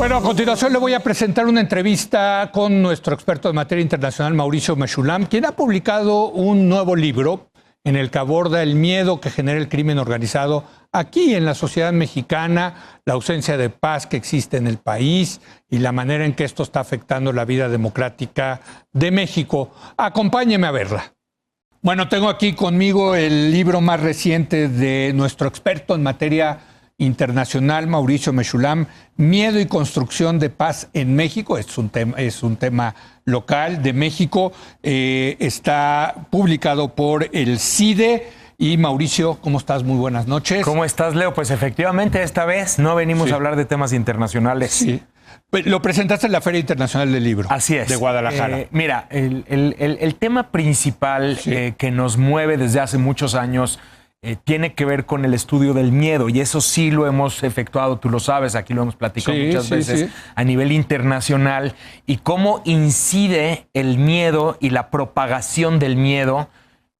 Bueno, a continuación le voy a presentar una entrevista con nuestro experto en materia internacional, Mauricio Meshulam, quien ha publicado un nuevo libro en el que aborda el miedo que genera el crimen organizado aquí en la sociedad mexicana, la ausencia de paz que existe en el país y la manera en que esto está afectando la vida democrática de México. Acompáñeme a verla. Bueno, tengo aquí conmigo el libro más reciente de nuestro experto en materia internacional, Mauricio Meshulam, Miedo y construcción de paz en México. Es un tema local de México. Está publicado por el CIDE. Y Mauricio, ¿cómo estás? Muy buenas noches. ¿Cómo estás, Leo? Pues efectivamente, esta vez no venimos a hablar de temas internacionales. Sí. Lo presentaste en la Feria Internacional del Libro. Así es. De Guadalajara. Mira, el tema principal que nos mueve desde hace muchos años tiene que ver con el estudio del miedo, y eso sí lo hemos efectuado, tú lo sabes, aquí lo hemos platicado muchas veces a nivel internacional, y cómo incide el miedo y la propagación del miedo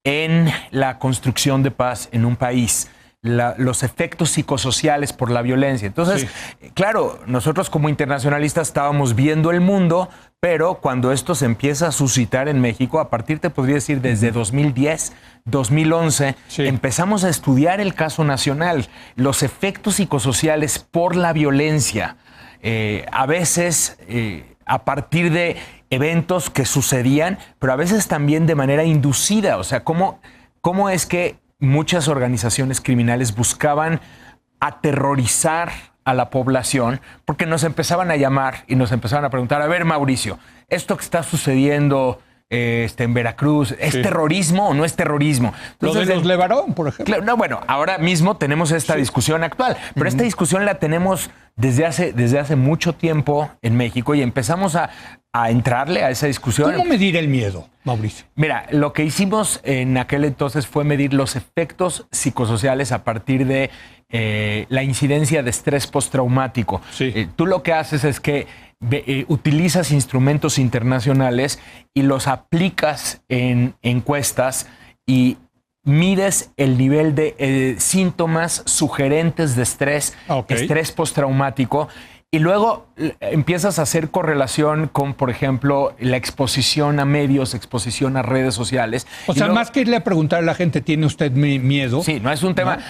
en la construcción de paz en un país. Los efectos psicosociales por la violencia. Entonces, claro, nosotros como internacionalistas estábamos viendo el mundo, pero cuando esto se empieza a suscitar en México, a partir, te podría decir, desde 2010, 2011, empezamos a estudiar el caso nacional, los efectos psicosociales por la violencia. A veces, a partir de eventos que sucedían, pero a veces también de manera inducida. O sea, ¿cómo es que muchas organizaciones criminales buscaban aterrorizar a la población? Porque nos empezaban a llamar y nos empezaban a preguntar, a ver, Mauricio, ¿esto que está sucediendo en Veracruz es terrorismo o no es terrorismo? Entonces, lo de los Levarón, por ejemplo. No, bueno, ahora mismo tenemos esta discusión actual, pero esta discusión la tenemos desde hace mucho tiempo en México, y empezamos a entrarle a esa discusión. ¿Cómo medir el miedo, Mauricio? Mira, lo que hicimos en aquel entonces fue medir los efectos psicosociales a partir de la incidencia de estrés postraumático. Tú lo que haces es que utilizas instrumentos internacionales y los aplicas en encuestas y mides el nivel de síntomas sugerentes de estrés, estrés postraumático, y luego empiezas a hacer correlación con, por ejemplo, la exposición a medios, exposición a redes sociales. O sea, luego, más que irle a preguntar a la gente, ¿tiene usted miedo? Sí, no es un tema. ¿No?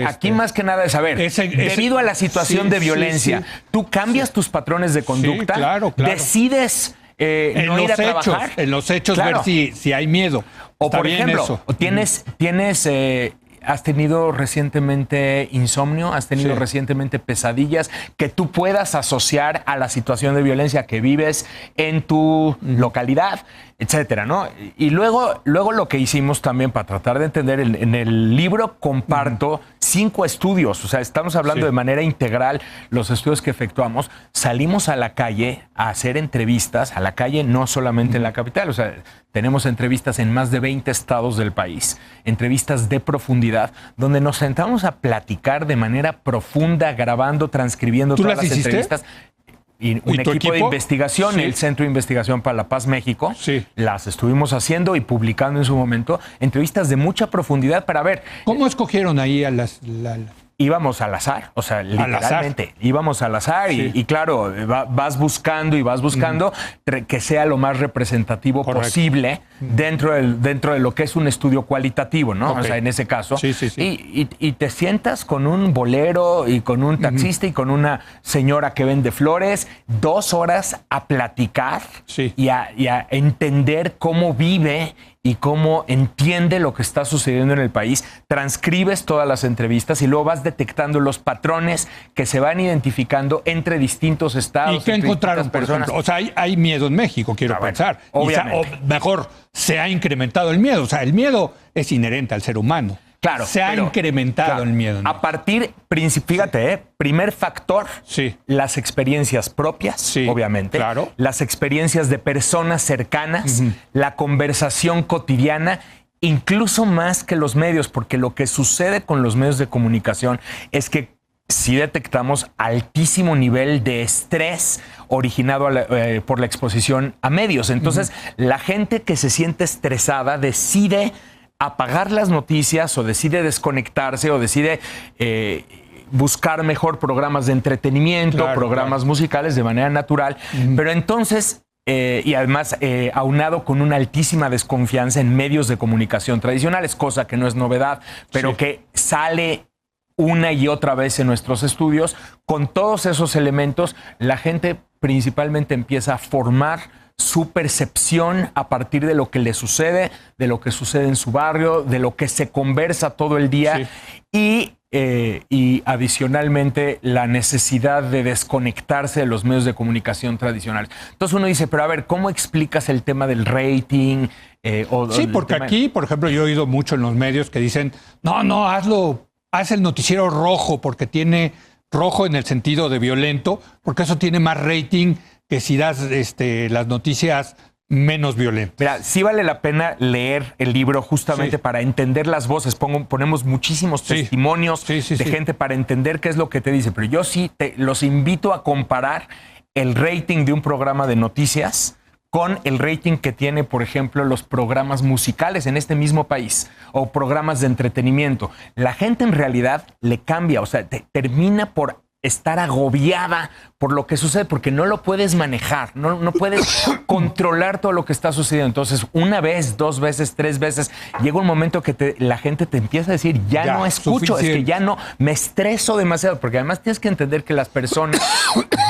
Aquí más que nada es saber, debido a la situación de violencia, tú cambias tus patrones de conducta, decides no ir a trabajar. En los hechos ver si hay miedo. O por ejemplo, ¿has tenido recientemente insomnio? ¿Has tenido recientemente pesadillas que tú puedas asociar a la situación de violencia que vives en tu localidad, etcétera, ¿no? Y luego lo que hicimos también para tratar de entender, en el libro comparto 5 estudios, o sea, estamos hablando de manera integral los estudios que efectuamos. Salimos a la calle a hacer entrevistas, a la calle no solamente en la capital, o sea, tenemos entrevistas en más de 20 estados del país, entrevistas de profundidad, donde nos sentamos a platicar de manera profunda, grabando, transcribiendo todas las entrevistas. Y un equipo de investigación, el Centro de Investigación para la Paz México, las estuvimos haciendo y publicando en su momento, entrevistas de mucha profundidad para ver. ¿Cómo escogieron ahí a Íbamos al azar, o sea, literalmente, íbamos al azar y claro, vas buscando que sea lo más representativo posible dentro de lo que es un estudio cualitativo, ¿no? O sea, en ese caso. Y te sientas con un bolero y con un taxista y con una señora que vende flores, 2 horas a platicar y a entender cómo vive y cómo entiende lo que está sucediendo en el país. Transcribes todas las entrevistas y luego vas detectando los patrones que se van identificando entre distintos estados. ¿Y qué encontraron, por ejemplo? O sea, hay miedo en México, quiero pensar. Obviamente. O mejor, se ha incrementado el miedo. O sea, el miedo es inherente al ser humano. Claro. Se ha incrementado el miedo, ¿no? A partir, fíjate, primer factor, las experiencias propias, obviamente. Claro. Las experiencias de personas cercanas, la conversación cotidiana, incluso más que los medios, porque lo que sucede con los medios de comunicación es que sí detectamos altísimo nivel de estrés originado por la exposición a medios. Entonces, la gente que se siente estresada decide apagar las noticias o decide desconectarse o decide buscar mejor programas de entretenimiento, programas musicales de manera natural, pero entonces... y además aunado con una altísima desconfianza en medios de comunicación tradicionales, cosa que no es novedad, pero que sale una y otra vez en nuestros estudios. Con todos esos elementos, la gente principalmente empieza a formar su percepción a partir de lo que le sucede, de lo que sucede en su barrio, de lo que se conversa todo el día y adicionalmente la necesidad de desconectarse de los medios de comunicación tradicionales. Entonces uno dice, pero a ver, ¿cómo explicas el tema del rating? Porque aquí, por ejemplo, yo he oído mucho en los medios que dicen, no, haz el noticiero rojo, porque tiene rojo en el sentido de violento, porque eso tiene más rating que si das las noticias menos violentas. Mira, sí vale la pena leer el libro justamente para entender las voces. Ponemos muchísimos testimonios de gente para entender qué es lo que te dice. Pero yo sí los invito a comparar el rating de un programa de noticias con el rating que tiene, por ejemplo, los programas musicales en este mismo país o programas de entretenimiento. La gente en realidad le cambia, o sea, termina por estar agobiada por lo que sucede, porque no lo puedes manejar, no puedes controlar todo lo que está sucediendo. Entonces, una vez, 2 veces, 3 veces, llega un momento que la gente te empieza a decir, ya no escucho, es que ya no, me estreso demasiado, porque además tienes que entender que las personas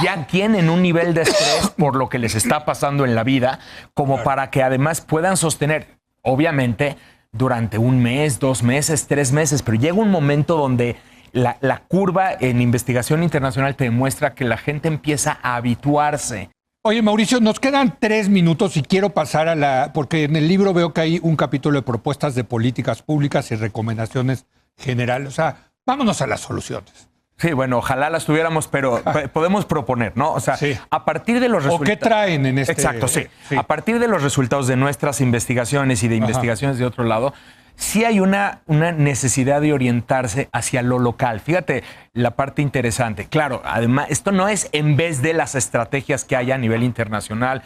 ya tienen un nivel de estrés por lo que les está pasando en la vida, como para que además puedan sostener, obviamente, durante 1 mes, 2 meses, 3 meses, pero llega un momento donde la curva en investigación internacional te demuestra que la gente empieza a habituarse. Oye, Mauricio, nos quedan 3 minutos y quiero pasar porque en el libro veo que hay un capítulo de propuestas de políticas públicas y recomendaciones generales. O sea, vámonos a las soluciones. Sí, bueno, ojalá las tuviéramos, pero podemos proponer, ¿no? O sea, a partir de los resultados... ¿O qué traen en este...? Exacto, sí. A partir de los resultados de nuestras investigaciones y de investigaciones de otro lado, sí hay una necesidad de orientarse hacia lo local. Fíjate la parte interesante. Claro, además, esto no es en vez de las estrategias que hay a nivel internacional,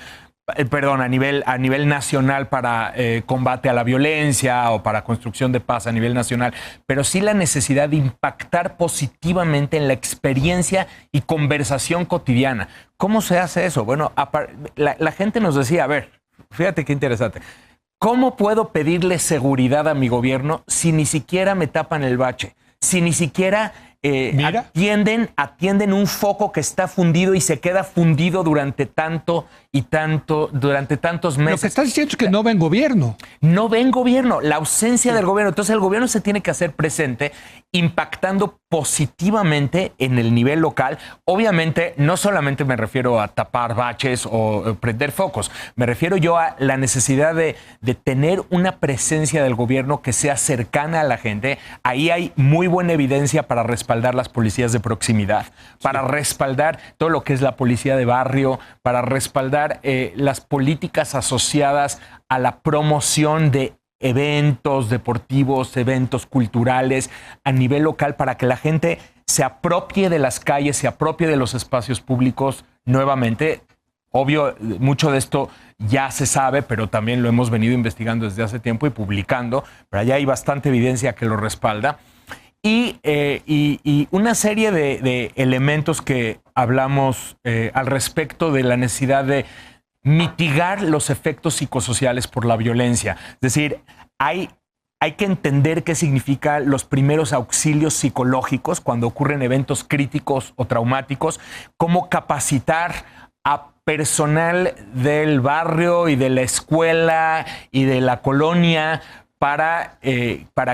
a nivel nacional para combate a la violencia o para construcción de paz a nivel nacional, pero sí la necesidad de impactar positivamente en la experiencia y conversación cotidiana. ¿Cómo se hace eso? Bueno, la gente nos decía, a ver, fíjate qué interesante. ¿Cómo puedo pedirle seguridad a mi gobierno si ni siquiera me tapan el bache? Si ni siquiera atienden un foco que está fundido y se queda fundido durante tantos meses. Lo que estás diciendo es que no ven gobierno. No ven gobierno, la ausencia del gobierno. Entonces el gobierno se tiene que hacer presente, impactando positivamente en el nivel local. Obviamente, no solamente me refiero a tapar baches o prender focos, me refiero yo a la necesidad de tener una presencia del gobierno que sea cercana a la gente. Ahí hay muy buena evidencia para respaldar las policías de proximidad, para respaldar todo lo que es la policía de barrio, para respaldar las políticas asociadas a la promoción de eventos deportivos, eventos culturales a nivel local, para que la gente se apropie de las calles, se apropie de los espacios públicos nuevamente. Obvio, mucho de esto ya se sabe, pero también lo hemos venido investigando desde hace tiempo y publicando, pero allá hay bastante evidencia que lo respalda. Y una serie de elementos que hablamos al respecto de la necesidad de mitigar los efectos psicosociales por la violencia. Es decir, hay que entender qué significa los primeros auxilios psicológicos cuando ocurren eventos críticos o traumáticos, cómo capacitar a personal del barrio y de la escuela y de la colonia para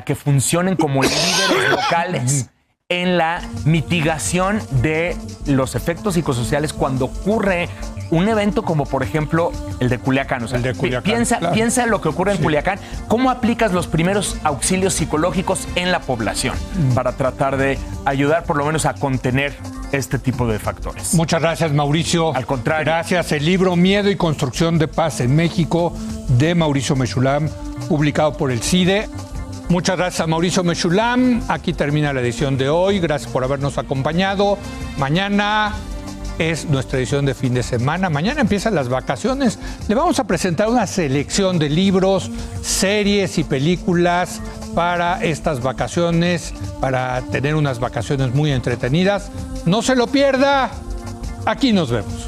que funcionen como líderes locales en la mitigación de los efectos psicosociales cuando ocurre un evento como, por ejemplo, el de Culiacán. O sea, piensa lo que ocurre en Culiacán. ¿Cómo aplicas los primeros auxilios psicológicos en la población para tratar de ayudar por lo menos a contener este tipo de factores? Muchas gracias, Mauricio. Al contrario. Gracias. El libro Miedo y Construcción de Paz en México, de Mauricio Meshulam, publicado por el CIDE. Muchas gracias a Mauricio Meshulam. Aquí termina la edición de hoy. Gracias por habernos acompañado. Mañana es nuestra edición de fin de semana. Mañana empiezan las vacaciones. Le vamos a presentar una selección de libros, series y películas para estas vacaciones, para tener unas vacaciones muy entretenidas. No se lo pierda. Aquí nos vemos.